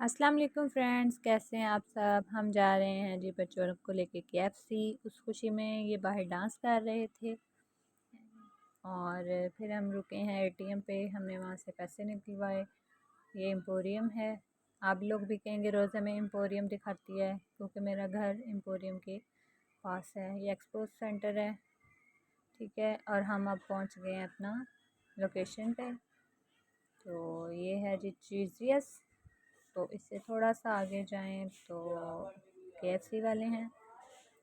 अस्सलाम वालेकुम फ्रेंड्स, कैसे हैं आप सब। हम जा रहे हैं जी बच्चों को लेके KFC। उस खुशी में ये बाहर डांस कर रहे थे और फिर हम रुके हैं ATM पे, हमने वहाँ से पैसे निकलवाए। ये एम्पोरियम है। आप लोग भी कहेंगे रोज़ा में एम्पोरियम दिखाती है, क्योंकि मेरा घर एम्पोरियम के पास है। ये एक्सपो सेंटर है, ठीक है। और हम अब पहुँच गए हैं अपना लोकेशन पे। तो ये है जी चीज़ियस। तो इससे थोड़ा सा आगे जाएं तो KFC वाले हैं।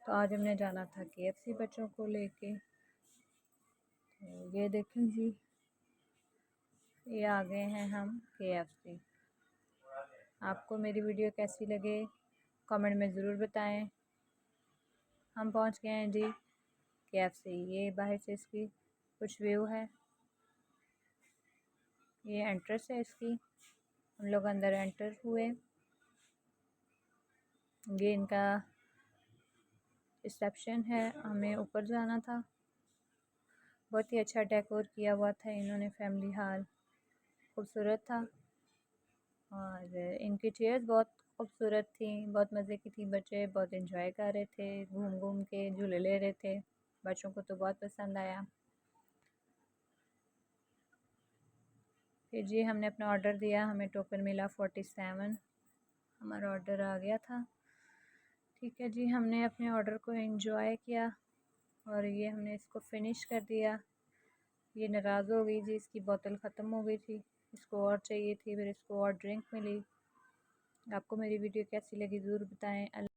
तो आज हमने जाना था KFC बच्चों को लेके। तो ये देखें जी, ये आ गए हैं हम KFC। आपको मेरी वीडियो कैसी लगे कमेंट में ज़रूर बताएं। हम पहुंच गए हैं जी KFC। ये बाहर से इसकी कुछ व्यू है, ये एंट्रेंस है इसकी। हम लोग अंदर एंटर हुए। ये इनका रिसेप्शन है, हमें ऊपर जाना था। बहुत ही अच्छा डेकोर किया हुआ था इन्होंने, फैमिली हॉल खूबसूरत था। और इनकी चेयर्स बहुत खूबसूरत थी, बहुत मज़े की थी। बच्चे बहुत इंजॉय कर रहे थे, घूम घूम के झूले ले रहे थे। बच्चों को तो बहुत पसंद आया। फिर जी हमने अपना ऑर्डर दिया, हमें टोकन मिला 47। हमारा ऑर्डर आ गया था, ठीक है जी। हमने अपने ऑर्डर को एंजॉय किया और ये हमने इसको फिनिश कर दिया। ये नाराज़ हो गई जी, इसकी बोतल ख़त्म हो गई थी, इसको और चाहिए थी। फिर इसको और ड्रिंक मिली। आपको मेरी वीडियो कैसी लगी ज़रूर बताएं।